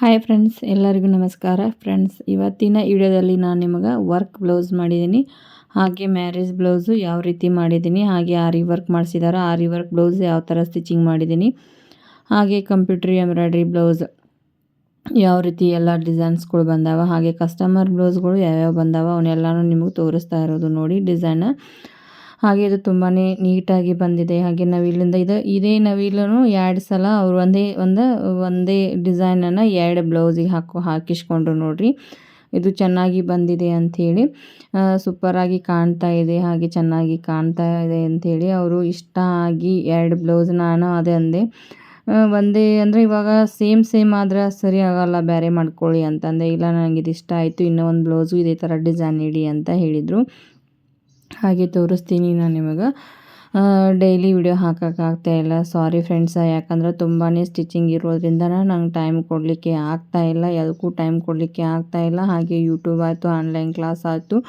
Hi friends, ಎಲ್ಲರಿಗೂ ನಮಸ್ಕಾರ. Friends, ಇವತ್ತಿನ ವಿಡಿಯೋದಲ್ಲಿ ನಾನು ನಿಮಗೆ ವರ್ಕ್ ಬ್ಲೌಸ್ ಮಾಡಿದ್ದೀನಿ. ಹಾಗೆ ಮ್ಯಾರೇಜ್ ಬ್ಲೌಸು ಯಾವ ರೀತಿ ಮಾಡಿದ್ದೀನಿ, ಹಾಗೆ ಆರಿ ವರ್ಕ್ ಮಾಡಿಸಿದಾರೆ. ಆರಿ ವರ್ಕ್ ಬ್ಲೌಸ್ ಯಾವ ಥರ ಸ್ಟಿಚಿಂಗ್ ಮಾಡಿದ್ದೀನಿ, ಹಾಗೆ ಕಂಪ್ಯೂಟ್ರಿ ಎಂಬ್ರಾಯ್ಡ್ರಿ ಬ್ಲೌಸ್ ಯಾವ ರೀತಿ ಎಲ್ಲ ಡಿಸೈನ್ಸ್ಗಳು ಬಂದಾವ, ಹಾಗೆ ಕಸ್ಟಮರ್ ಬ್ಲೌಸ್ಗಳು ಯಾವ್ಯಾವ ಬಂದಾವ ಅವನ್ನೆಲ್ಲನೂ ನಿಮಗೆ ತೋರಿಸ್ತಾ ಇರೋದು ನೋಡಿ ಡಿಸೈನ. ಹಾಗೆ ಇದು ತುಂಬಾ ನೀಟಾಗಿ ಬಂದಿದೆ. ಹಾಗೆ ನವಿಲಿಂದ ಇದೇ ನವಿಲೂ 2 ಸಲ ಅವರು ಒಂದೇ ಡಿಸೈನನ್ನು 2 ಬ್ಲೌಸಿಗೆ ಹಾಕಿಸ್ಕೊಂಡ್ರು ನೋಡಿರಿ. ಇದು ಚೆನ್ನಾಗಿ ಬಂದಿದೆ ಅಂಥೇಳಿ, ಸೂಪರಾಗಿ ಕಾಣ್ತಾ ಇದೆ, ಹಾಗೆ ಚೆನ್ನಾಗಿ ಕಾಣ್ತಾ ಇದೆ ಅಂಥೇಳಿ ಅವರು ಇಷ್ಟ ಆಗಿ 2 ಬ್ಲೌಸ್ ನಾನು ಅದೇ ಅಂದೆ. ಒಂದೇ ಅಂದರೆ ಇವಾಗ ಸೇಮ್ ಆದರೆ ಸರಿ ಆಗೋಲ್ಲ, ಬೇರೆ ಮಾಡ್ಕೊಳ್ಳಿ ಅಂತಂದೆ. ಇಲ್ಲ, ನನಗೆ ಇದು ಇಷ್ಟ ಆಯಿತು, ಇನ್ನೂ ಒಂದು ಬ್ಲೌಸು ಇದೇ ಥರ ಡಿಸೈನ್ ಇಡಿ ಅಂತ ಹೇಳಿದರು. ಹಾಗೆ ತೋರಿಸ್ತೀನಿ ನಾನು ನಿಮಗೆ. ಡೈಲಿ ವಿಡಿಯೋ ಹಾಕೋಕ್ಕಾಗ್ತಾಯಿಲ್ಲ, ಸಾರಿ ಫ್ರೆಂಡ್ಸ. ಯಾಕಂದರೆ ತುಂಬಾ ಸ್ಟಿಚಿಂಗ್ ಇರೋದ್ರಿಂದ ನಂಗೆ ಟೈಮ್ ಕೊಡಲಿಕ್ಕೆ ಆಗ್ತಾಯಿಲ್ಲ, ಯಾವುದಕ್ಕೂ ಟೈಮ್ ಕೊಡಲಿಕ್ಕೆ ಆಗ್ತಾಯಿಲ್ಲ. ಹಾಗೆ ಯೂಟ್ಯೂಬ್ ಆಯಿತು, ಆನ್ಲೈನ್ ಕ್ಲಾಸ್ ಆಯಿತು,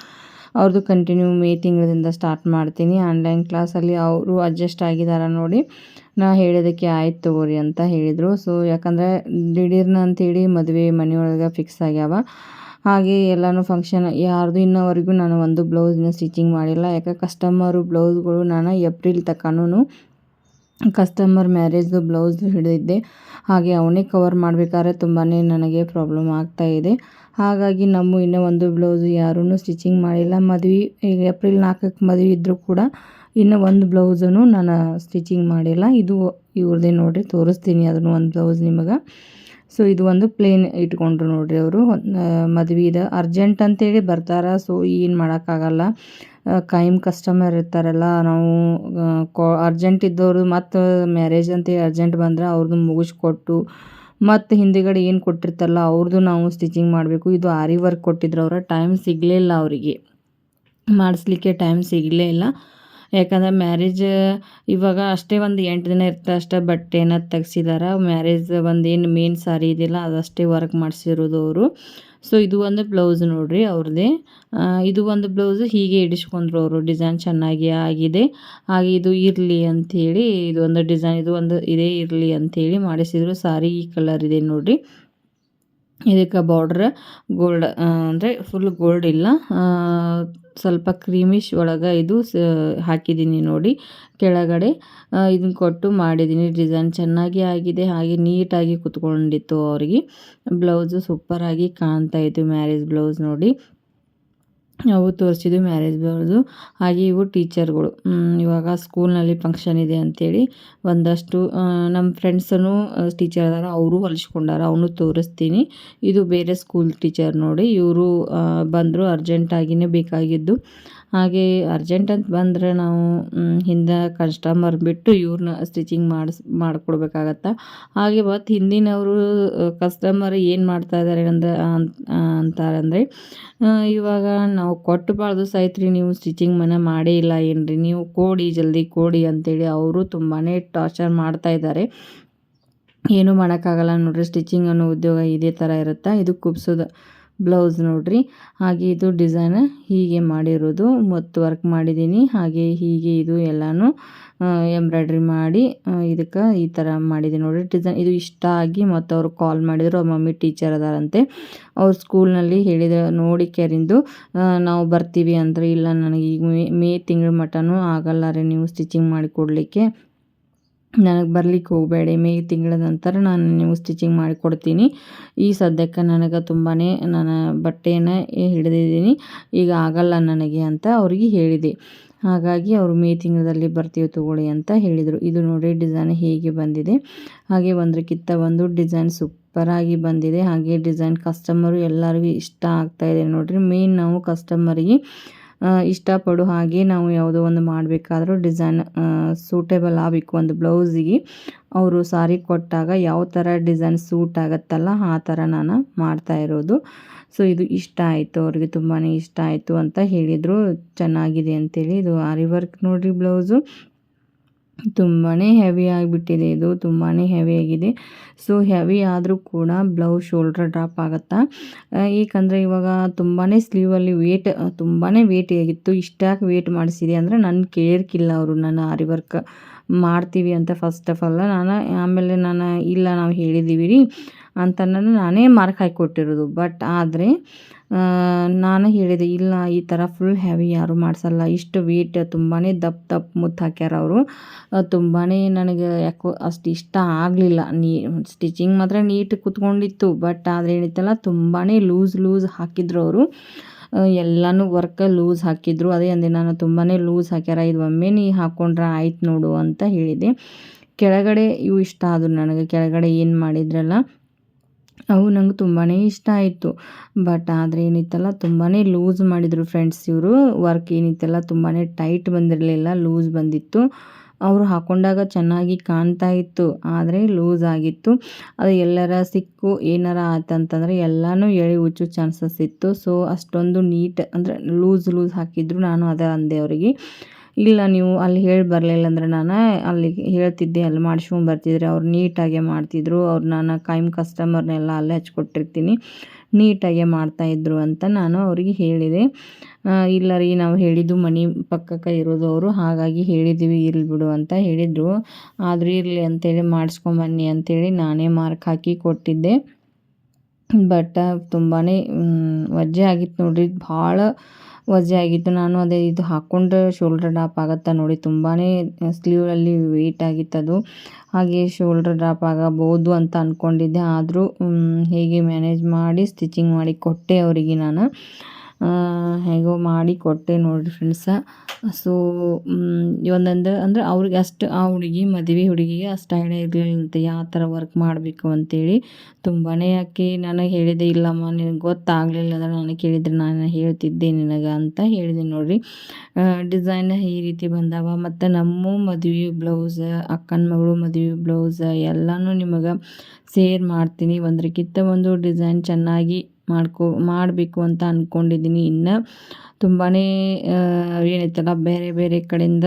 ಅವ್ರದ್ದು ಕಂಟಿನ್ಯೂ ಮೇ ತಿಂಗಳಿಂದ ಸ್ಟಾರ್ಟ್ ಮಾಡ್ತೀನಿ. ಆನ್ಲೈನ್ ಕ್ಲಾಸಲ್ಲಿ ಅವರು ಅಡ್ಜಸ್ಟ್ ಆಗಿದ್ದಾರೆ ನೋಡಿ. ನಾ ಹೇಳೋದಕ್ಕೆ ಆಯ್ತು ತಗೋರಿ ಅಂತ ಹೇಳಿದರು. ಸೊ ಯಾಕಂದರೆ ದಿಢೀರ್ನ ಅಂಥೇಳಿ ಮದುವೆ ಮನೆಯೊಳಗೆ ಫಿಕ್ಸ್ ಆಗ್ಯಾವ. ಹಾಗೆ ಎಲ್ಲನೂ ಫಂಕ್ಷನ್ ಯಾರ್ದು ಇನ್ನೋವರೆಗೂ ನಾನು ಒಂದು ಬ್ಲೌಸ್ನ ಸ್ಟಿಚಿಂಗ್ ಮಾಡಿಲ್ಲ. ಯಾಕೆ ಕಸ್ಟಮರು ಬ್ಲೌಸ್ಗಳು ನಾನು ಏಪ್ರಿಲ್ ತನಕನೂ ಕಸ್ಟಮರ್ ಮ್ಯಾರೇಜ್ದು ಬ್ಲೌಸ್ ಹಿಡಿದಿದ್ದೆ. ಹಾಗೆ ಅವನೇ ಕವರ್ ಮಾಡಬೇಕಾದ್ರೆ ತುಂಬಾ ನನಗೆ ಪ್ರಾಬ್ಲಮ್ ಆಗ್ತಾಯಿದೆ. ಹಾಗಾಗಿ ಇನ್ನೂ ಒಂದು ಬ್ಲೌಸು ಯಾರೂ ಸ್ಟಿಚಿಂಗ್ ಮಾಡಿಲ್ಲ. ಈಗ ಏಪ್ರಿಲ್ 4ಕ್ಕೆ ಮದುವೆ ಇದ್ದರೂ ಕೂಡ ಇನ್ನೂ ಒಂದು ಬ್ಲೌಸೂ ನಾನು ಸ್ಟಿಚಿಂಗ್ ಮಾಡಿಲ್ಲ. ಇದು ಇವ್ರದ್ದೇ ನೋಡಿರಿ, ತೋರಿಸ್ತೀನಿ ಅದನ್ನು ಒಂದು ಬ್ಲೌಸ್ ನಿಮಗೆ. ಸೊ ಇದು ಒಂದು ಪ್ಲೇನ್ ಇಟ್ಕೊಂಡ್ರು ನೋಡಿರಿ ಅವರು. ಮದುವೆದು ಅರ್ಜೆಂಟ್ ಅಂತೇಳಿ ಬರ್ತಾರೆ. ಸೊ ಏನು ಮಾಡೋಕ್ಕಾಗಲ್ಲ, ಕಾಯಂ ಕಸ್ಟಮರ್ ಇರ್ತಾರಲ್ಲ. ನಾವು ಅರ್ಜೆಂಟ್ ಇದ್ದವರು ಮತ್ತು ಮ್ಯಾರೇಜ್ ಅಂತೇಳಿ ಅರ್ಜೆಂಟ್ ಬಂದರೆ ಅವ್ರದ್ದು ಮುಗಿಸ್ಕೊಟ್ಟು ಮತ್ತು ಹಿಂದುಗಡೆ ಏನು ಕೊಟ್ಟಿರ್ತಾರಲ್ಲ ಅವ್ರದ್ದು ನಾವು ಸ್ಟಿಚಿಂಗ್ ಮಾಡಬೇಕು. ಇದು ಆರಿ ವರ್ಕ್ ಕೊಟ್ಟಿದ್ರು, ಅವರ ಟೈಮ್ ಸಿಗಲಿಲ್ಲ, ಅವರಿಗೆ ಮಾಡಿಸ್ಲಿಕ್ಕೆ ಟೈಮ್ ಸಿಗಲೇ ಇಲ್ಲ. ಯಾಕಂದರೆ ಮ್ಯಾರೇಜ್ ಇವಾಗ ಅಷ್ಟೇ ಒಂದು 8 ದಿನ ಇರ್ತದೆ ಅಷ್ಟೇ. ಬಟ್ಟೆನ ತೆಗ್ಸಿದಾರೆ. ಮ್ಯಾರೇಜ್ ಏನು ಮೇನ್ ಸಾರಿ ಇದೆಯಲ್ಲ ಅದಷ್ಟೇ ವರ್ಕ್ ಮಾಡಿಸಿರೋದು ಅವರು. ಸೊ ಇದು ಒಂದು ಬ್ಲೌಸ್ ನೋಡಿರಿ ಅವ್ರದ್ದೇ. ಇದು ಒಂದು ಬ್ಲೌಸು ಹೀಗೆ ಇಡಿಸ್ಕೊಂಡ್ರು ಅವರು. ಡಿಸೈನ್ ಚೆನ್ನಾಗಿ ಆಗಿದೆ. ಹಾಗೆ ಇದು ಇರಲಿ ಅಂಥೇಳಿ ಇದು ಒಂದು ಡಿಸೈನ್, ಇದೇ ಇರಲಿ ಅಂಥೇಳಿ ಮಾಡಿಸಿದ್ರು. ಸಾರಿ ಈ ಕಲರ್ ಇದೆ ನೋಡಿರಿ. ಇದಕ್ಕೆ ಬಾರ್ಡ್ರ್ ಗೋಲ್ಡ್ ಅಂದರೆ ಫುಲ್ ಗೋಲ್ಡ್ ಇಲ್ಲ, ಸ್ವಲ್ಪ ಕ್ರೀಮಿಶ್ ಒಳಗೆ ಇದು ಹಾಕಿದ್ದೀನಿ ನೋಡಿ. ಕೆಳಗಡೆ ಇದನ್ನು ಕೊಟ್ಟು ಮಾಡಿದ್ದೀನಿ. ಡಿಸೈನ್ ಚೆನ್ನಾಗಿ ಆಗಿದೆ, ಹಾಗೆ ನೀಟಾಗಿ ಕುತ್ಕೊಂಡಿತ್ತು ಅವರಿಗೆ. ಬ್ಲೌಸು ಸೂಪರಾಗಿ ಕಾಣ್ತಾಯಿತ್ತು. ಮ್ಯಾರೇಜ್ ಬ್ಲೌಸ್ ನೋಡಿ, ಅವು ತೋರಿಸಿದ್ದು ಮ್ಯಾರೇಜ್ ಬ್ಲೌಸು. ಹಾಗೆ ಇವು ಟೀಚರ್ಗಳು. ಇವಾಗ ಸ್ಕೂಲ್ನಲ್ಲಿ ಫಂಕ್ಷನ್ ಇದೆ ಅಂಥೇಳಿ ಒಂದಷ್ಟು ನಮ್ಮ ಫ್ರೆಂಡ್ಸೂ ಟೀಚರ್ ಅದಾರ, ಅವರು ಹೊಲಿಸ್ಕೊಂಡಾರ, ಅವನು ತೋರಿಸ್ತೀನಿ. ಇದು ಬೇರೆ ಸ್ಕೂಲ್ ಟೀಚರ್ ನೋಡಿ. ಇವರು ಬಂದರು, ಅರ್ಜೆಂಟಾಗಿಯೇ ಬೇಕಾಗಿದ್ದು. ಹಾಗೆ ಅರ್ಜೆಂಟ್ ಅಂತ ಬಂದರೆ ನಾವು ಹಿಂದೆ ಕಸ್ಟಮರ್ ಬಿಟ್ಟು ಇವ್ರನ್ನ ಸ್ಟಿಚಿಂಗ್ ಮಾಡಿಕೊಡ್ಬೇಕಾಗತ್ತೆ. ಹಾಗೆ ಮತ್ತು ಹಿಂದಿನವರು ಕಸ್ಟಮರ್ ಏನು ಮಾಡ್ತಾಯಿದ್ದಾರೆ ಅಂತಾರಂದರೆ, ಇವಾಗ ನಾವು ಕೊಟ್ಟು ಭಾಳ ದಿವಸ ಆಯ್ತು ರೀ, ನೀವು ಸ್ಟಿಚಿಂಗ್ ಮಾಡೇ ಇಲ್ಲ ಏನ್ರಿ, ನೀವು ಕೊಡಿ, ಜಲ್ದಿ ಕೊಡಿ ಅಂತೇಳಿ ಅವರು ತುಂಬಾ ಟಾರ್ಚರ್ ಮಾಡ್ತಾಯಿದ್ದಾರೆ. ಏನೂ ಮಾಡೋಕ್ಕಾಗಲ್ಲ ನೋಡಿರಿ, ಸ್ಟಿಚಿಂಗ್ ಅನ್ನೋ ಉದ್ಯೋಗ ಇದೇ ಥರ ಇರುತ್ತೆ. ಇದು ಕುಪ್ಸೋದು ಬ್ಲೌಸ್ ನೋಡಿರಿ. ಹಾಗೆ ಇದು ಡಿಸೈನ್ ಹೀಗೆ ಮಾಡಿರೋದು, ಮತ್ತು ವರ್ಕ್ ಮಾಡಿದ್ದೀನಿ. ಹಾಗೆ ಹೀಗೆ ಇದು ಎಲ್ಲನೂ ಎಂಬ್ರಾಯ್ಡ್ರಿ ಮಾಡಿ ಇದಕ್ಕೆ ಈ ಥರ ಮಾಡಿದ್ದೀನಿ ನೋಡಿರಿ. ಡಿಸೈನ್ ಇದು ಇಷ್ಟ ಆಗಿ ಮತ್ತು ಅವರು ಕಾಲ್ ಮಾಡಿದರು. ಅವ್ರ ಮಮ್ಮಿ ಟೀಚರ್ ಅದಾರಂತೆ. ಅವ್ರ ಸ್ಕೂಲ್ನಲ್ಲಿ ಹೇಳಿದ ನೋಡಿ ಕೆರಿಂದು ನಾವು ಬರ್ತೀವಿ ಅಂದರೆ, ಇಲ್ಲ ನನಗೆ ಈಗ ಮೇ ತಿಂಗಳ ಮಟನೂ ಆಗಲ್ಲ ರೀ ನೀವು ಸ್ಟಿಚಿಂಗ್ ಮಾಡಿ ಕೊಡಲಿಕ್ಕೆ, ನನಗೆ ಬರಲಿಕ್ಕೆ ಹೋಗಬೇಡಿ, ಮೇ ತಿಂಗಳ ನಂತರ ನಾನು ನೀವು ಸ್ಟಿಚಿಂಗ್ ಮಾಡಿಕೊಡ್ತೀನಿ. ಈ ಸದ್ಯಕ್ಕೆ ನನಗೆ ತುಂಬಾ ನಾನು ಬಟ್ಟೆಯನ್ನು ಹಿಡಿದಿದ್ದೀನಿ, ಈಗ ಆಗಲ್ಲ ನನಗೆ ಅಂತ ಅವ್ರಿಗೆ ಹೇಳಿದೆ. ಹಾಗಾಗಿ ಅವರು ಮೇ ತಿಂಗಳಲ್ಲಿ ಬರ್ತೀವಿ ತಗೊಳ್ಳಿ ಅಂತ ಹೇಳಿದರು. ಇದು ನೋಡಿ ಡಿಸೈನ್ ಹೇಗೆ ಬಂದಿದೆ. ಹಾಗೆ ಒಂದಕ್ಕಿಂತ ಒಂದು ಡಿಸೈನ್ ಸೂಪರಾಗಿ ಬಂದಿದೆ. ಹಾಗೆ ಡಿಸೈನ್ ಕಸ್ಟಮರು ಎಲ್ಲರಿಗೂ ಇಷ್ಟ ಆಗ್ತಾಯಿದೆ ನೋಡಿರಿ. ಮೇನ್ ನಾವು ಕಸ್ಟಮರಿಗೆ ಇಷ್ಟಪಡೋ ಹಾಗೆ ನಾವು ಯಾವುದೋ ಒಂದು ಮಾಡಬೇಕಾದ್ರೂ ಡಿಸೈನ್ ಸೂಟೇಬಲ್ ಆಗಬೇಕು. ಒಂದು ಬ್ಲೌಸಿಗೆ ಅವರು ಸಾರಿ ಕೊಟ್ಟಾಗ ಯಾವ ಥರ ಡಿಸೈನ್ ಸೂಟ್ ಆಗುತ್ತಲ್ಲ ಆ ಥರ ನಾನು ಮಾಡ್ತಾಯಿರೋದು. ಸೊ ಇದು ಇಷ್ಟ ಆಯಿತು, ಅವ್ರಿಗೆ ತುಂಬಾ ಇಷ್ಟ ಆಯಿತು ಅಂತ ಹೇಳಿದರು, ಚೆನ್ನಾಗಿದೆ ಅಂಥೇಳಿ. ಇದು ಆರಿ ವರ್ಕ್ ನೋಡಿರಿ ಬ್ಲೌಸು. ತುಂಬಾ ಹೆವಿ ಆಗಿಬಿಟ್ಟಿದೆ, ಇದು ತುಂಬಾ ಹೆವಿ ಆಗಿದೆ. ಸೊ ಹೆವಿ ಆದರೂ ಕೂಡ ಬ್ಲೌಸ್ ಶೋಲ್ಡ್ರ್ ಡ್ರಾಪ್ ಆಗುತ್ತಾ, ಏಕೆಂದರೆ ಇವಾಗ ತುಂಬಾ ಸ್ಲೀವಲ್ಲಿ ತುಂಬಾ ವೇಟ್ ಆಗಿತ್ತು. ಇಷ್ಟಾಗಿ ವೇಟ್ ಮಾಡಿಸಿದೆ ಅಂದರೆ ನನ್ನ ಕೇರ್ಕಿಲ್ಲ ಅವರು. ನಾನು ಆರಿ ವರ್ಕ್ ಮಾಡ್ತೀವಿ ಅಂತ ಫಸ್ಟ್ ಆಫ್ ಆಲ್ ಆಮೇಲೆ ನಾನು ಇಲ್ಲ ನಾವು ಹೇಳಿದ್ದೀವಿ ರೀ ಅಂತ ನಾನೇ ಮಾರ್ಕ್ ಹಾಕಿ ಕೊಟ್ಟಿರೋದು. ಬಟ್ ಆದರೆ ನಾನು ಹೇಳಿದೆ, ಇಲ್ಲ ಈ ಥರ ಫುಲ್ ಹೆವಿ ಯಾರೂ ಮಾಡಿಸಲ್ಲ, ಇಷ್ಟು ವೇಟ್ ತುಂಬಾ ದಪ್ಪ ಮುತ್ತು ಹಾಕ್ಯಾರ ಅವರು. ತುಂಬಾ ನನಗೆ ಯಾಕೋ ಅಷ್ಟು ಇಷ್ಟ ಆಗಲಿಲ್ಲ. ಸ್ಟಿಚಿಂಗ್ ಮಾತ್ರ ನೀಟ್ ಕೂತ್ಕೊಂಡಿತ್ತು, ಬಟ್ ಆದರೆ ಏನಿತ್ತಲ್ಲ ತುಂಬಾ ಲೂಸ್ ಹಾಕಿದ್ರು ಅವರು. ಎಲ್ಲನೂ ವರ್ಕ್ ಲೂಸ್ ಹಾಕಿದ್ರು. ಅದೇ ಅಂದೆ ನಾನು, ತುಂಬಾ ಲೂಸ್ ಹಾಕ್ಯಾರ, ಇದು ಒಮ್ಮೆ ನೀ ಹಾಕ್ಕೊಂಡ್ರೆ ಆಯ್ತು ನೋಡು ಅಂತ ಹೇಳಿದೆ. ಕೆಳಗಡೆ ಇವು ಇಷ್ಟ ಆದವು ನನಗೆ, ಕೆಳಗಡೆ ಏನು ಮಾಡಿದ್ರಲ್ಲ ಅವು ನಂಗೆ ತುಂಬಾ ಇಷ್ಟ ಆಯಿತು. ಬಟ್ ಆದರೆ ಏನಿತ್ತಲ್ಲ ತುಂಬಾ ಲೂಸ್ ಮಾಡಿದರು ಫ್ರೆಂಡ್ಸ್ ಇವರು. ವರ್ಕ್ ಏನಿತ್ತಲ್ಲ ತುಂಬಾ ಟೈಟ್ ಬಂದಿರಲಿಲ್ಲ, ಲೂಸ್ ಬಂದಿತ್ತು. ಅವರು ಹಾಕ್ಕೊಂಡಾಗ ಚೆನ್ನಾಗಿ ಕಾಣ್ತಾ ಇತ್ತು, ಆದರೆ ಲೂಸ್ ಆಗಿತ್ತು. ಅದು ಎಲ್ಲರ ಸಿಕ್ಕು ಏನಾರ ಆಯ್ತಂತಂದರೆ ಎಲ್ಲನೂ ಎಳೆ ಉಚ್ಚು ಚಾನ್ಸಸ್ ಇತ್ತು. ಸೊ ಅಷ್ಟೊಂದು ನೀಟ್ ಅಂದರೆ ಲೂಸ್ ಹಾಕಿದ್ರು. ನಾನು ಅದೇ ಅಂದೆ ಅವರಿಗೆ, ಇಲ್ಲ ನೀವು ಅಲ್ಲಿ ಹೇಳಿ ಬರಲಿಲ್ಲ ಅಂದರೆ ನಾನು ಅಲ್ಲಿ ಹೇಳ್ತಿದ್ದೆ, ಅಲ್ಲಿ ಮಾಡಿಸ್ಕೊಂಡು ಬರ್ತಿದ್ರೆ ಅವ್ರು ನೀಟಾಗೆ ಮಾಡ್ತಿದ್ರು. ಅವ್ರು ನಾನು ಕಾಯಂ ಕಸ್ಟಮರ್ನೆಲ್ಲ ಅಲ್ಲೇ ಹಚ್ಕೊಟ್ಟಿರ್ತೀನಿ, ನೀಟಾಗೆ ಮಾಡ್ತಾಯಿದ್ರು ಅಂತ ನಾನು ಅವರಿಗೆ ಹೇಳಿದೆ. ಇಲ್ಲ ರೀ, ನಾವು ಹೇಳಿದ್ದು ಮನೆ ಪಕ್ಕಕ್ಕೆ ಇರೋದು ಅವರು, ಹಾಗಾಗಿ ಹೇಳಿದ್ದೀವಿ ಇರಲಿ ಬಿಡು ಅಂತ ಹೇಳಿದರು. ಆದರೂ ಇರಲಿ ಅಂತೇಳಿ ಮಾಡಿಸ್ಕೊಂಬನ್ನಿ ಅಂತೇಳಿ ನಾನೇ ಮಾರ್ಕ್ ಹಾಕಿ ಕೊಟ್ಟಿದ್ದೆ. ಬಟ್ ತುಂಬಾ ವಜ್ಜೆ ಆಗಿತ್ತು ನೋಡಿರಿ, ಭಾಳ ವಜ್ಜೆ ಆಗಿತ್ತು. ನಾನು ಅದೇ ಇದು ಹಾಕ್ಕೊಂಡ್ರೆ ಶೋಲ್ಡರ್ ಡ್ರಾಪ್ ಆಗುತ್ತಾ ನೋಡಿ, ತುಂಬಾ ಸ್ಲೀವಲ್ಲಿ ವೆಯ್ಟ್ ಆಗಿತ್ತದು. ಹಾಗೆ ಶೋಲ್ಡರ್ ಡ್ರಾಪ್ ಆಗಬಹುದು ಅಂತ ಅಂದ್ಕೊಂಡಿದ್ದೆ. ಆದರೂ ಹೇಗೆ ಮ್ಯಾನೇಜ್ ಮಾಡಿ ಸ್ಟಿಚಿಂಗ್ ಮಾಡಿ ಕೊಟ್ಟೆ ಅವರಿಗೆ ನಾನು. ಹೇಗೋ ಮಾಡಿ ಕೊಟ್ಟೆ ನೋಡಿರಿ ಫ್ರೆಂಡ್ಸ. ಸೊ ಒಂದೊಂದು ಅಂದರೆ ಅವ್ರಿಗೆ ಅಷ್ಟು, ಆ ಮದುವೆ ಹುಡುಗಿಗೆ ಅಷ್ಟು ಐಡಿಯಾ ಇರಲಿಲ್ಲಂತೆ ಯಾವ ಥರ ವರ್ಕ್ ಮಾಡಬೇಕು ಅಂತೇಳಿ. ತುಂಬಾ ಆಕೆ ನನಗೆ ಹೇಳಿದೆ, ಇಲ್ಲಮ್ಮ ನಿನಗೆ ಗೊತ್ತಾಗಲಿಲ್ಲ ಅಂದರೆ ನನಗೆ ಕೇಳಿದರೆ ನಾನು ಹೇಳ್ತಿದ್ದೆ ನಿನಗೆ ಅಂತ ಹೇಳಿದೆ ನೋಡಿರಿ. ಡಿಸೈನ್ ಈ ರೀತಿ ಬಂದಾವ. ಮತ್ತು ನಮ್ಮ ಮದುವೆ ಬ್ಲೌಸ್, ಅಕ್ಕನ ಮಗಳು ಮದುವೆ ಬ್ಲೌಸ್ ಎಲ್ಲನೂ ನಿಮಗೆ ಶೇರ್ ಮಾಡ್ತೀನಿ. ಒಂದಕ್ಕಿಂತ ಒಂದು ಡಿಸೈನ್ ಚೆನ್ನಾಗಿ ಮಾಡಬೇಕು ಅಂತ ಅಂದ್ಕೊಂಡಿದ್ದೀನಿ. ಇನ್ನು ತುಂಬಾ ಏನೈತಲ್ಲ ಬೇರೆ ಬೇರೆ ಕಡೆಯಿಂದ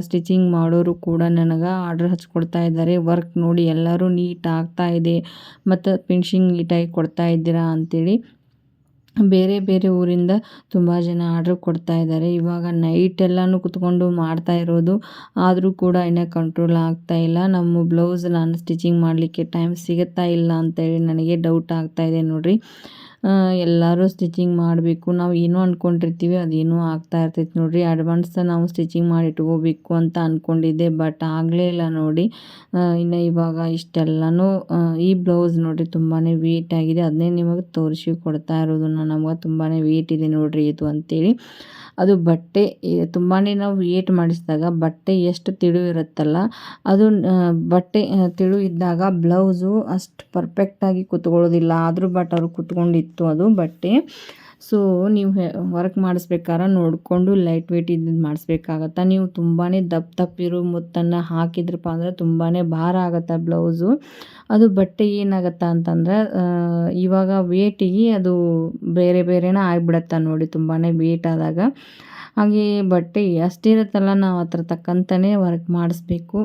ಸ್ಟಿಚಿಂಗ್ ಮಾಡೋರು ಕೂಡ ನನಗೆ ಆರ್ಡ್ರ್ ಹಚ್ಕೊಡ್ತಾ ಇದ್ದಾರೆ. ವರ್ಕ್ ನೋಡಿ ಎಲ್ಲರೂ ನೀಟ್ ಆಗ್ತಾ ಇದೆ ಮತ್ತು ಫಿನಿಶಿಂಗ್ ನೀಟಾಗಿ ಕೊಡ್ತಾ ಇದ್ದೀರಾ ಅಂಥೇಳಿ ಬೇರೆ ಬೇರೆ ಊರಿಂದ ತುಂಬ ಜನ ಆರ್ಡ್ರ್ ಕೊಡ್ತಾ ಇದ್ದಾರೆ. ಇವಾಗ ನೈಟ್ ಎಲ್ಲನೂ ಕುತ್ಕೊಂಡು ಮಾಡ್ತಾ ಇರೋದು, ಆದರೂ ಕೂಡ ಇನ್ನೂ ಕಂಟ್ರೋಲ್ ಆಗ್ತಾ ಇಲ್ಲ. ನಮ್ಮ ಬ್ಲೌಸ್ ನಾನು ಸ್ಟಿಚಿಂಗ್ ಮಾಡಲಿಕ್ಕೆ ಟೈಮ್ ಸಿಗುತ್ತಾ ಇಲ್ಲ ಅಂತೇಳಿ ನನಗೆ ಡೌಟ್ ಆಗ್ತಾ ಇದೆ ನೋಡಿರಿ. ಎಲ್ಲರೂ ಸ್ಟಿಚಿಂಗ್ ಮಾಡಬೇಕು, ನಾವು ಏನೋ ಅಂದ್ಕೊಂಡಿರ್ತೀವಿ ಅದೇನೋ ಆಗ್ತಾ ಇರ್ತೈತೆ ನೋಡಿರಿ. ಅಡ್ವಾನ್ಸ್ ನಾವು ಸ್ಟಿಚಿಂಗ್ ಮಾಡಿ ಇಟ್ಕೋಬೇಕು ಅಂತ ಅಂದ್ಕೊಂಡಿದ್ದೆ, ಬಟ್ ಆಗಲೇ ಇಲ್ಲ ನೋಡಿ. ಇನ್ನು ಇವಾಗ ಇಷ್ಟೆಲ್ಲನೂ ಈ ಬ್ಲೌಸ್ ನೋಡಿರಿ ತುಂಬಾ ವೇಟ್ ಆಗಿದೆ. ಅದನ್ನೇ ನಿಮಗೆ ತೋರಿಸಿ ಕೊಡ್ತಾ ಇರೋದು ನಾನು. ನಮಗೆ ತುಂಬಾ ವೇಟ್ ಇದೆ ನೋಡಿರಿ ಇದು ಅಂತೇಳಿ. ಅದು ಬಟ್ಟೆ ತುಂಬಾ ನಾವು ವೇಟ್ ಮಾಡಿಸಿದಾಗ ಬಟ್ಟೆ ಎಷ್ಟು ತಿಳು ಇರುತ್ತಲ್ಲ, ಅದು ಬಟ್ಟೆ ತಿಳು ಇದ್ದಾಗ ಬ್ಲೌಸು ಅಷ್ಟು ಪರ್ಫೆಕ್ಟಾಗಿ ಕುತ್ಕೊಳ್ಳೋದಿಲ್ಲ. ಆದರೂ ಬಟ್ ಅವ್ರು ಕುತ್ಕೊಂಡಿತ್ತು ಅದು ಬಟ್ಟೆ. ಸೊ ನೀವು ವರ್ಕ್ ಮಾಡಿಸ್ಬೇಕಾದ್ರೆ ನೋಡಿಕೊಂಡು ಲೈಟ್ ವೇಟ್ ಇದ್ದು ಮಾಡಿಸ್ಬೇಕಾಗತ್ತೆ. ನೀವು ತುಂಬಾ ದಪ್ಪಿರೋ ಮುತ್ತನ್ನು ಹಾಕಿದ್ರಪ್ಪ ಅಂದರೆ ತುಂಬಾ ಭಾರ ಆಗುತ್ತೆ ಬ್ಲೌಸು. ಅದು ಬಟ್ಟೆ ಏನಾಗತ್ತೆ ಅಂತಂದ್ರೆ ಇವಾಗ ವೇಟಿಗೆ ಅದು ಬೇರೆ ಬೇರೆನೇ ಆಗಿಬಿಡತ್ತೆ ನೋಡಿ, ತುಂಬಾ ವೇಟ್ ಆದಾಗ. ಹಾಗೆ ಬಟ್ಟೆ ಎಷ್ಟಿರುತ್ತಲ್ಲ ನಾವು ಅದ್ರ ತಕ್ಕಂತಲೇ ವರ್ಕ್ ಮಾಡಿಸ್ಬೇಕು.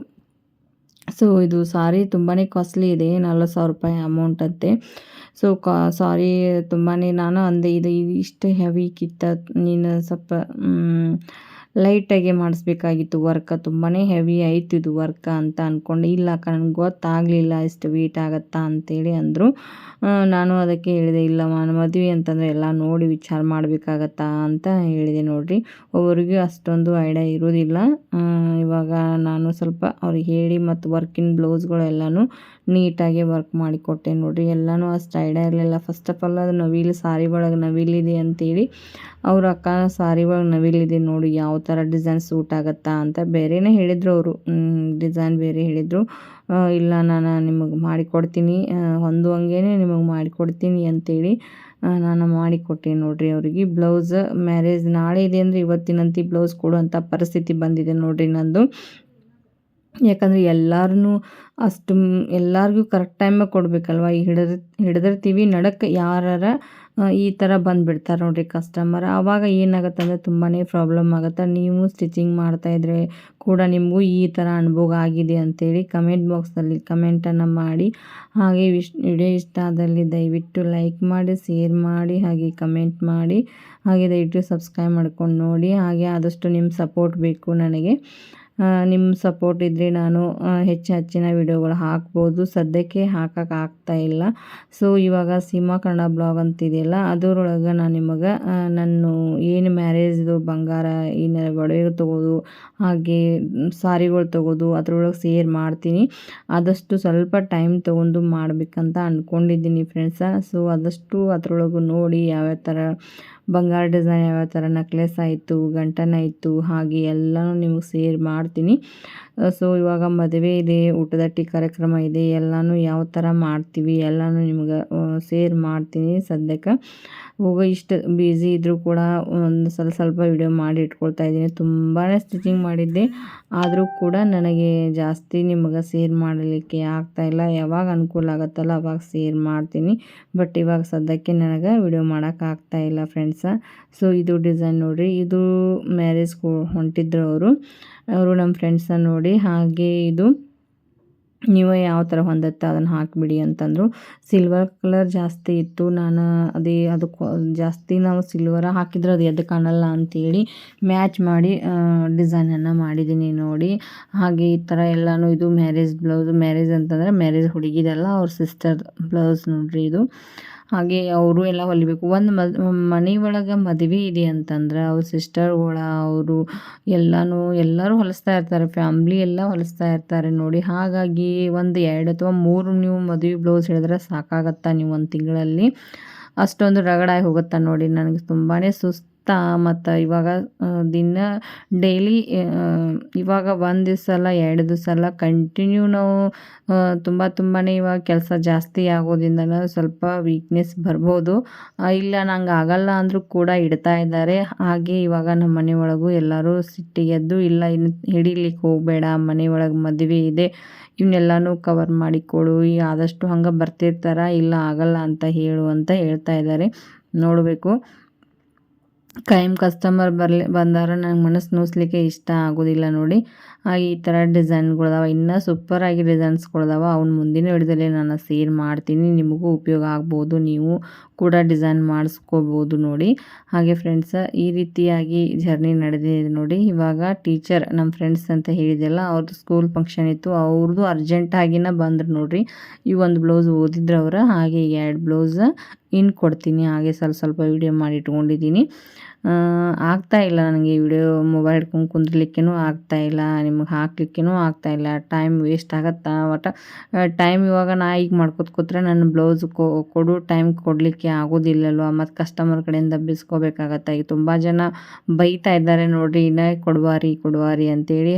ಸೊ ಇದು ಸಾರಿ ತುಂಬಾ ಕಾಸ್ಟ್ಲಿ ಇದೆ, 40,000 ರೂಪಾಯಿ ಅಮೌಂಟ್ ಅಂತೆ. ಸೊ ಸಾರಿ ತುಂಬಾ ನಾನು ಅಂದೆ, ಇದು ಇಷ್ಟು ಹೆವಿ ಕಿತ್ತ, ನೀನು ಸ್ವಲ್ಪ ಲೈಟಾಗೆ ಮಾಡಿಸ್ಬೇಕಾಗಿತ್ತು ವರ್ಕ, ತುಂಬಾ ಹೆವಿ ಆಯ್ತು ಇದು ವರ್ಕ ಅಂತ ಅಂದ್ಕೊಂಡು. ಇಲ್ಲ ನನಗೆ ಗೊತ್ತಾಗಲಿಲ್ಲ ಇಷ್ಟು ವೇಟ್ ಆಗುತ್ತಾ ಅಂತೇಳಿ ಅಂದರು. ನಾನು ಅದಕ್ಕೆ ಹೇಳಿದೆ, ಇಲ್ಲ ಮದುವೆ ಅಂತಂದರೆ ಎಲ್ಲ ನೋಡಿ ವಿಚಾರ ಮಾಡಬೇಕಾಗತ್ತಾ ಅಂತ ಹೇಳಿದೆ ನೋಡಿರಿ. ಒಬ್ಬರಿಗೂ ಅಷ್ಟೊಂದು ಐಡಿಯಾ ಇರೋದಿಲ್ಲ. ಇವಾಗ ನಾನು ಸ್ವಲ್ಪ ಅವ್ರಿಗೆ ಹೇಳಿ ಮತ್ತು ವರ್ಕಿನ ಬ್ಲೌಸ್ಗಳೆಲ್ಲನೂ ನೀಟಾಗಿ ವರ್ಕ್ ಮಾಡಿಕೊಟ್ಟೆ ನೋಡಿರಿ. ಎಲ್ಲನೂ ಅಷ್ಟು ಐಡಿಯಾ ಇರಲಿಲ್ಲ. ಫಸ್ಟ್ ಆಫ್ ಆಲ್ ಅದು ನವಿಲು ಸಾರಿ ಒಳಗೆ ನವಿಲಿದೆ ಅಂತೇಳಿ ಅವ್ರ ಅಕ್ಕ ಸಾರಿ ಒಳಗೆ ನವಿಲಿದೆ ನೋಡಿ ಯಾವ ಥರ ಡಿಸೈನ್ ಸೂಟ್ ಆಗುತ್ತಾ ಅಂತ ಬೇರೆಯೇ ಹೇಳಿದರು ಅವರು. ಡಿಸೈನ್ ಬೇರೆ ಹೇಳಿದರು. ಇಲ್ಲ ನಾನು ನಿಮಗೆ ಮಾಡಿಕೊಡ್ತೀನಿ, ಹೊಂದುವಂಗೆ ನಿಮಗೆ ಮಾಡಿಕೊಡ್ತೀನಿ ಅಂತೇಳಿ ನಾನು ಮಾಡಿಕೊಟ್ಟೆ ನೋಡಿರಿ ಅವರಿಗೆ. ಬ್ಲೌಸ್ ಮ್ಯಾರೇಜ್ ನಾಳೆ ಇದೆ ಅಂದರೆ ಇವತ್ತಿನಂತೆ ಬ್ಲೌಸ್ ಕೊಡುವಂಥ ಪರಿಸ್ಥಿತಿ ಬಂದಿದೆ ನೋಡಿರಿ ನಂದು. ಯಾಕಂದರೆ ಅಷ್ಟು ಎಲ್ಲರಿಗೂ ಕರೆಕ್ಟ್ ಟೈಮಿಗೆ ಕೊಡಬೇಕಲ್ವ. ಈಗ ಹಿಡಿದಿರ್ತೀವಿ ನಡಕ್ಕೆ ಯಾರಾರ ಈ ಥರ ಬಂದುಬಿಡ್ತಾರೆ ನೋಡಿರಿ ಕಸ್ಟಮರ್. ಆವಾಗ ಏನಾಗುತ್ತೆ ಅಂದರೆ ತುಂಬಾ ಪ್ರಾಬ್ಲಮ್ ಆಗುತ್ತೆ. ನೀವು ಸ್ಟಿಚಿಂಗ್ ಮಾಡ್ತಾಯಿದ್ರೆ ಕೂಡ ನಿಮಗೂ ಈ ಥರ ಅನುಭವ ಆಗಿದೆ ಅಂತೇಳಿ ಕಮೆಂಟ್ ಬಾಕ್ಸಲ್ಲಿ ಕಮೆಂಟನ್ನು ಮಾಡಿ. ಹಾಗೆ ವಿಡಿಯೋ ಇಷ್ಟ ಆದಲ್ಲಿ ದಯವಿಟ್ಟು ಲೈಕ್ ಮಾಡಿ, ಶೇರ್ ಮಾಡಿ, ಹಾಗೆ ಕಮೆಂಟ್ ಮಾಡಿ, ಹಾಗೆ ದಯವಿಟ್ಟು ಸಬ್ಸ್ಕ್ರೈಬ್ ಮಾಡ್ಕೊಂಡು ನೋಡಿ. ಹಾಗೆ ಆದಷ್ಟು ನಿಮ್ಮ ಸಪೋರ್ಟ್ ಬೇಕು ನನಗೆ. ನಿಮ್ಮ ಸಪೋರ್ಟ್ ಇದ್ದರೆ ನಾನು ಹೆಚ್ಚಿನ ವಿಡಿಯೋಗಳು ಹಾಕ್ಬೋದು. ಸದ್ಯಕ್ಕೆ ಹಾಕೋಕ್ಕಾಗ್ತಾ ಇಲ್ಲ. ಸೊ ಇವಾಗ ಸೀಮಾ ಕನ್ನಡ ಬ್ಲಾಗ್ ಅಂತಿದೆಯಲ್ಲ, ಅದರೊಳಗೆ ನಾನು ನಿಮಗೆ ನಾನು ಏನು ಮ್ಯಾರೇಜ್ದು ಬಂಗಾರ ಏನು ಒಡವೆ ತೊಗೋದು ಹಾಗೆ ಸಾರಿಗಳು ತೊಗೋದು ಅದ್ರೊಳಗೆ ಶೇರ್ ಮಾಡ್ತೀನಿ. ಆದಷ್ಟು ಸ್ವಲ್ಪ ಟೈಮ್ ತೊಗೊಂಡು ಮಾಡಬೇಕಂತ ಅಂದ್ಕೊಂಡಿದ್ದೀನಿ ಫ್ರೆಂಡ್ಸ. ಸೊ ಆದಷ್ಟು ಅದರೊಳಗೆ ನೋಡಿ ಯಾವ್ಯಾವ ಥರ ಬಂಗಾರ ಡಿಸೈನ್, ಯಾವ್ಯಾವ ಥರ ನೆಕ್ಲೆಸ್ ಆಯಿತು, ಗಂಟನಾಯಿತು, ಹಾಗೆ ಎಲ್ಲನೂ ನಿಮಗೆ ಶೇರ್ ಮಾಡ್ತೀನಿ. ಸೊ ಇವಾಗ ಮದುವೆ ಇದೆ, ಊಟದಟ್ಟಿ ಕಾರ್ಯಕ್ರಮ ಇದೆ, ಎಲ್ಲನೂ ಯಾವ ಥರ ಮಾಡ್ತೀವಿ ಎಲ್ಲನೂ ನಿಮ್ಗೆ ಶೇರ್ ಮಾಡ್ತೀನಿ. ಸದ್ಯಕ್ಕೆ ಇಷ್ಟು ಬ್ಯುಸಿ ಇದ್ದರೂ ಕೂಡ ಒಂದು ಸ್ವಲ್ಪ ವಿಡಿಯೋ ಮಾಡಿ ಇಟ್ಕೊಳ್ತಾ ಇದ್ದೀನಿ. ತುಂಬಾ ಸ್ಟಿಚಿಂಗ್ ಮಾಡಿದ್ದೆ, ಆದರೂ ಕೂಡ ನನಗೆ ಜಾಸ್ತಿ ನಿಮಗೆ ಶೇರ್ ಮಾಡಲಿಕ್ಕೆ ಆಗ್ತಾಯಿಲ್ಲ. ಯಾವಾಗ ಅನುಕೂಲ ಆಗುತ್ತಲ್ಲ ಅವಾಗ ಶೇರ್ ಮಾಡ್ತೀನಿ. ಬಟ್ ಇವಾಗ ಸದ್ಯಕ್ಕೆ ನನಗೆ ವಿಡಿಯೋ ಮಾಡೋಕ್ಕಾಗ್ತಾಯಿಲ್ಲ ಫ್ರೆಂಡ್ಸ. ಸೊ ಇದು ಡಿಸೈನ್ ನೋಡಿರಿ, ಇದು ಮ್ಯಾರೇಜ್ಗೆ ಹೊಂಟಿದ್ರು ಅವರು ನಮ್ಮ ಫ್ರೆಂಡ್ಸ ನೋಡಿ. ಹಾಗೆ ಇದು ನೀವು ಯಾವ ಥರ ಹೊಂದುತ್ತೆ ಅದನ್ನು ಹಾಕಿಬಿಡಿ ಅಂತಂದರು. ಸಿಲ್ವರ್ ಕಲರ್ ಜಾಸ್ತಿ ಇತ್ತು, ನಾನು ಅದಕ್ಕೆ ಜಾಸ್ತಿ ನಾವು ಸಿಲ್ವರ ಹಾಕಿದ್ರೆ ಅದು ಎದ್ದು ಕಾಣಲ್ಲ ಅಂಥೇಳಿ ಮ್ಯಾಚ್ ಮಾಡಿ ಡಿಸೈನನ್ನು ಮಾಡಿದ್ದೀನಿ ನೋಡಿ. ಹಾಗೆ ಈ ಥರ ಎಲ್ಲನೂ ಇದು ಮ್ಯಾರೇಜ್ ಬ್ಲೌಸ್, ಮ್ಯಾರೇಜ್ ಅಂತಂದರೆ ಮ್ಯಾರೇಜ್ ಹುಡುಗಿದಲ್ಲ, ಅವ್ರ ಸಿಸ್ಟರ್ ಬ್ಲೌಸ್ ನೋಡಿರಿ ಇದು. ಹಾಗೆ ಅವರು ಎಲ್ಲ ಹೊಲಿಬೇಕು. ಒಂದು ಮನೆ ಒಳಗೆ ಮದುವೆ ಇದೆ ಅಂತಂದ್ರೆ ಅವ್ರ ಸಿಸ್ಟರ್ಗಳ ಅವರು ಎಲ್ಲರೂ ಹೊಲಿಸ್ತಾ ಇರ್ತಾರೆ, ಫ್ಯಾಮ್ಲಿ ಎಲ್ಲ ಹೊಲಿಸ್ತಾ ಇರ್ತಾರೆ ನೋಡಿ. ಹಾಗಾಗಿ ಒಂದು 2 ಅಥವಾ 3 ನೀವು ಮದುವೆ ಬ್ಲೌಸ್ ಹೇಳಿದ್ರೆ ಸಾಕಾಗತ್ತಾ ನೀವು ಒಂದು ತಿಂಗಳಲ್ಲಿ, ಅಷ್ಟೊಂದು ರಗಡಾಗಿ ಹೋಗುತ್ತಾ ನೋಡಿ. ನನಗೆ ತುಂಬಾ ಸುಸ್ತು. ಮತ್ತು ಇವಾಗ ದಿನ ಡೈಲಿ ಇವಾಗ 1 ದಿವಸ ಅಲ್ಲ 2 ದಿವಸ ಅಲ್ಲ, ಕಂಟಿನ್ಯೂ ನಾವು ತುಂಬಾ ಇವಾಗ ಕೆಲಸ ಜಾಸ್ತಿ ಆಗೋದ್ರಿಂದ ಸ್ವಲ್ಪ ವೀಕ್ನೆಸ್ ಬರ್ಬೋದು. ಇಲ್ಲ ನಂಗೆ ಆಗಲ್ಲ ಅಂದರೂ ಕೂಡ ಇಡ್ತಾ ಇದ್ದಾರೆ. ಹಾಗೆ ಇವಾಗ ನಮ್ಮ ಮನೆ ಒಳಗೂ ಎಲ್ಲರೂ ಸಿಟ್ಟಿಗೆದ್ದು, ಇಲ್ಲ ಇನ್ನು ಹಿಡಿಲಿಕ್ಕೆ ಹೋಗಬೇಡ, ಮನೆ ಒಳಗೆ ಮದುವೆ ಇದೆ, ಇವನ್ನೆಲ್ಲನೂ ಕವರ್ ಮಾಡಿಕೊಡು, ಈಗ ಆದಷ್ಟು ಹಂಗೆ ಬರ್ತಿರ್ತಾರ, ಇಲ್ಲ ಆಗಲ್ಲ ಅಂತ ಹೇಳು ಅಂತ ಹೇಳ್ತಾ ಇದ್ದಾರೆ. ನೋಡಬೇಕು, ಕಾಯಂ ಕಸ್ಟಮರ್ ಬಂದಾರ ನನಗೆ ಮನಸ್ಸು ನೋಯಿಸ್ಲಿಕ್ಕೆ ಇಷ್ಟ ಆಗೋದಿಲ್ಲ ನೋಡಿ. ಹಾಗೆ ಈ ಥರ ಡಿಸೈನ್ಗಳದಾವ, ಇನ್ನೂ ಸೂಪರಾಗಿ ಡಿಸೈನ್ಸ್ಗಳದಾವ. ಅವ್ನ ಮುಂದಿನ ವಿಡಿಯೋದಲ್ಲಿ ನಾನು ಶೇರ್ ಮಾಡ್ತೀನಿ, ನಿಮಗೂ ಉಪಯೋಗ ಆಗ್ಬೋದು, ನೀವು ಕೂಡ ಡಿಸೈನ್ ಮಾಡಿಸ್ಕೋಬೋದು ನೋಡಿ. ಹಾಗೆ ಫ್ರೆಂಡ್ಸ ಈ ರೀತಿಯಾಗಿ ಜರ್ನಿ ನಡೆದಿದೆ ನೋಡಿ. ಇವಾಗ ಟೀಚರ್ ನಮ್ಮ ಫ್ರೆಂಡ್ಸ್ ಅಂತ ಹೇಳಿದೆಲ್ಲ, ಅವ್ರದ್ದು ಸ್ಕೂಲ್ ಫಂಕ್ಷನ್ ಇತ್ತು, ಅವ್ರದ್ದು ಅರ್ಜೆಂಟಾಗಿನ ಬಂದ್ರು ನೋಡಿರಿ. ಈ ಒಂದು ಬ್ಲೌಸ್ ಓದಿದ್ರು ಅವ್ರು. ಹಾಗೆ 2 ಬ್ಲೌಸ್ ಇನ್ನು ಕೊಡ್ತೀನಿ. ಹಾಗೆ ಸ್ವಲ್ಪ ವಿಡಿಯೋ ಮಾಡಿ ಇಟ್ಕೊಂಡಿದ್ದೀನಿ. ಆಗ್ತಾಯಿಲ್ಲ ನನಗೆ ವಿಡಿಯೋ ಮೊಬೈಲ್ ಹಿಡ್ಕೊಂಡು ಕುಂದ್ರಲಿಕ್ಕೂ ಆಗ್ತಾಯಿಲ್ಲ, ನಿಮಗೆ ಹಾಕ್ಲಿಕ್ಕೂ ಆಗ್ತಾಯಿಲ್ಲ, ಟೈಮ್ ವೇಸ್ಟ್ ಆಗುತ್ತಾ. ಒಟ್ಟು ಟೈಮ್ ಇವಾಗ ನಾ ಈಗ ಮಾಡ್ಕೊತ ಕೂತ್ರೆ ನನ್ನ ಬ್ಲೌಸ್ ಕೊಡು ಟೈಮ್ ಕೊಡಲಿಕ್ಕೆ ಆಗೋದಿಲ್ಲಲ್ವ, ಮತ್ತು ಕಸ್ಟಮರ್ ಕಡೆಯಿಂದ ಬಿಸ್ಕೋಬೇಕಾಗತ್ತೆ. ಈಗ ತುಂಬ ಜನ ಬೈತಾ ಇದ್ದಾರೆ ನೋಡಿರಿ, ಇನ್ನೂ ಕೊಡುವಾರಿ ಅಂತೇಳಿ.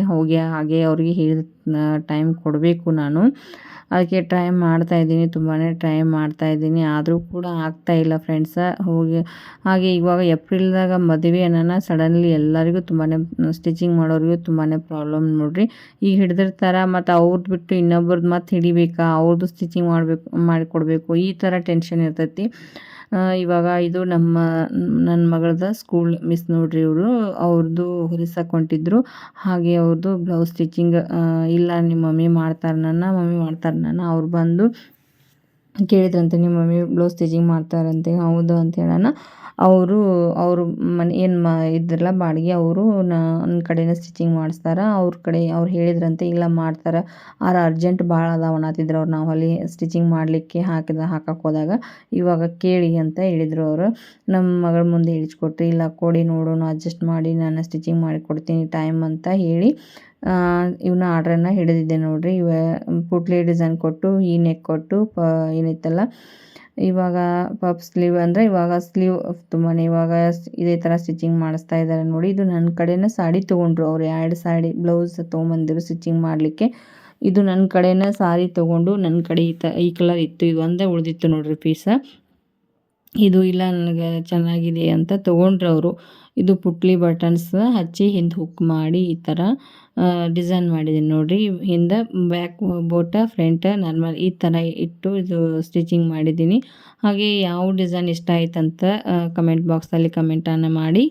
ಹಾಗೆ ಅವ್ರಿಗೆ ಹೇಳಿದ ಟೈಮ್ ಕೊಡಬೇಕು ನಾನು. ಅದಕ್ಕೆ ಟ್ರೈ ಮಾಡ್ತಾಯಿದ್ದೀನಿ, ತುಂಬಾ ಟ್ರೈ ಮಾಡ್ತಾಯಿದ್ದೀನಿ, ಆದರೂ ಕೂಡ ಆಗ್ತಾಯಿಲ್ಲ ಫ್ರೆಂಡ್ಸ. ಹಾಗೆ ಇವಾಗ ಏಪ್ರಿಲ್ದಾಗ ಮದುವೆ ಅನ್ನೋಣ, ಸಡನ್ಲಿ ಎಲ್ಲರಿಗೂ ತುಂಬಾ ಸ್ಟಿಚಿಂಗ್ ಮಾಡೋರಿಗೂ ತುಂಬಾ ಪ್ರಾಬ್ಲಮ್ ನೋಡಿರಿ. ಈಗ ಹಿಡ್ದಿರ್ತಾರೆ, ಮತ್ತು ಅವ್ರದ್ದು ಬಿಟ್ಟು ಇನ್ನೊಬ್ರದ್ದು ಮತ್ತೆ ಹಿಡಿಬೇಕಾ, ಅವ್ರದ್ದು ಸ್ಟಿಚಿಂಗ್ ಮಾಡಿಕೊಡ್ಬೇಕು, ಈ ಥರ ಟೆನ್ಷನ್ ಇರ್ತೈತಿ. ಇವಾಗ ಇದು ನನ್ನ ಮಗಳದ ಸ್ಕೂಲ್ ಮಿಸ್ ನೋಡ್ರಿ, ಅವ್ರದ್ದು ಹೊಲಿಸಕ್ಕೆ ಹೊಂಟಿದ್ರು. ಹಾಗೆ ಅವ್ರದ್ದು ಬ್ಲೌಸ್ ಸ್ಟಿಚಿಂಗ್ ಇಲ್ಲ ನಿಮ್ಮ ಮಮ್ಮಿ ಮಾಡ್ತಾರೆ ಅವ್ರು ಬಂದು ಕೇಳಿದ್ರಂತೆ, ನಿಮ್ಮ ಮಮ್ಮಿ ಬ್ಲೌಸ್ ಸ್ಟಿಚಿಂಗ್ ಮಾಡ್ತಾರಂತೆ. ಹೌದು ಅಂತ ಹೇಳೋಣ. ಅವರು ಮನೆ ಇದ್ರಲ್ಲ ಬಾಡಿಗೆ, ಅವರು ನನ್ನ ಕಡೆನೇ ಸ್ಟಿಚಿಂಗ್ ಮಾಡಿಸ್ತಾರೆ. ಅವ್ರು ಹೇಳಿದ್ರಂತೆ, ಇಲ್ಲ ಮಾಡ್ತಾರೆ, ಅರ್ಜೆಂಟ್ ಭಾಳ ಅದಾವ ಅನ್ನತ್ತಿದ್ರು ಅವ್ರು. ನಾವು ಅಲ್ಲಿ ಸ್ಟಿಚಿಂಗ್ ಮಾಡಲಿಕ್ಕೆ ಹಾಕಕ್ಕೆ ಹೋದಾಗ ಇವಾಗ ಕೇಳಿ ಅಂತ ಹೇಳಿದರು ಅವರು. ನಮ್ಮ ಮಗಳ ಮುಂದೆ ಹೇಳಿಸ್ಕೊಟ್ರು, ಇಲ್ಲ ಕೊಡಿ ನೋಡೋಣ, ಅಡ್ಜಸ್ಟ್ ಮಾಡಿ ನಾನು ಸ್ಟಿಚಿಂಗ್ ಮಾಡಿ ಕೊಡ್ತೀನಿ ಟೈಮ್ ಅಂತ ಹೇಳಿ ಇವನ್ನ ಆರ್ಡ್ರನ್ನು ಹಿಡಿದಿದ್ದೆ ನೋಡಿರಿ. ಪುಟ್ಲಿ ಡಿಸೈನ್ ಕೊಟ್ಟು, ಈ ನೆಕ್ ಕೊಟ್ಟು, ಏನಿತ್ತಲ್ಲ ಇವಾಗ ಪಫ್ ಸ್ಲೀವ್ ಅಂದರೆ ಇವಾಗ ಸ್ಲೀವ್ ತುಂಬಾ ಇವಾಗ ಇದೇ ಥರ ಸ್ಟಿಚಿಂಗ್ ಮಾಡಿಸ್ತಾ ಇದ್ದಾರೆ ನೋಡಿ. ಇದು ನನ್ನ ಕಡೆನೇ ಸಾಡಿ ತೊಗೊಂಡ್ರು ಅವ್ರು, 2 ಸಾಡಿ ಬ್ಲೌಸ್ ತೊಗೊಂಬಂದಿರು ಸ್ಟಿಚಿಂಗ್ ಮಾಡಲಿಕ್ಕೆ. ಇದು ನನ್ನ ಕಡೆನೇ ಸಾರಿ ತೊಗೊಂಡು, ನನ್ನ ಕಡೆ ಈ ಕಲರ್ ಇತ್ತು, ಇದು ಒಂದೇ ಉಳಿದಿತ್ತು ನೋಡಿರಿ ಪೀಸ. ಇದು ಇಲ್ಲ ನನಗೆ ಚೆನ್ನಾಗಿದೆ ಅಂತ ತೊಗೊಂಡ್ರು ಅವರು. ಇದು ಪುಟ್ಲಿ ಬಟನ್ಸ್ ಹಚ್ಚಿ ಹಿಂದೆ ಹುಕ್ ಮಾಡಿ ಈ ಥರ ಡಿಸೈನ್ ಮಾಡಿದ್ದೀನಿ ನೋಡಿರಿ. ಹಿಂದೆ ಬ್ಯಾಕ್ ಬೋಟ, ಫ್ರಂಟ್ ನಾರ್ಮಲ್ ಈ ಥರ ಇಟ್ಟು ಇದು ಸ್ಟಿಚಿಂಗ್ ಮಾಡಿದ್ದೀನಿ. ಹಾಗೆ ಯಾವ ಡಿಸೈನ್ ಇಷ್ಟ ಆಯ್ತಂತ ಕಮೆಂಟ್ ಬಾಕ್ಸಲ್ಲಿ ಕಮೆಂಟನ್ನು ಮಾಡಿ.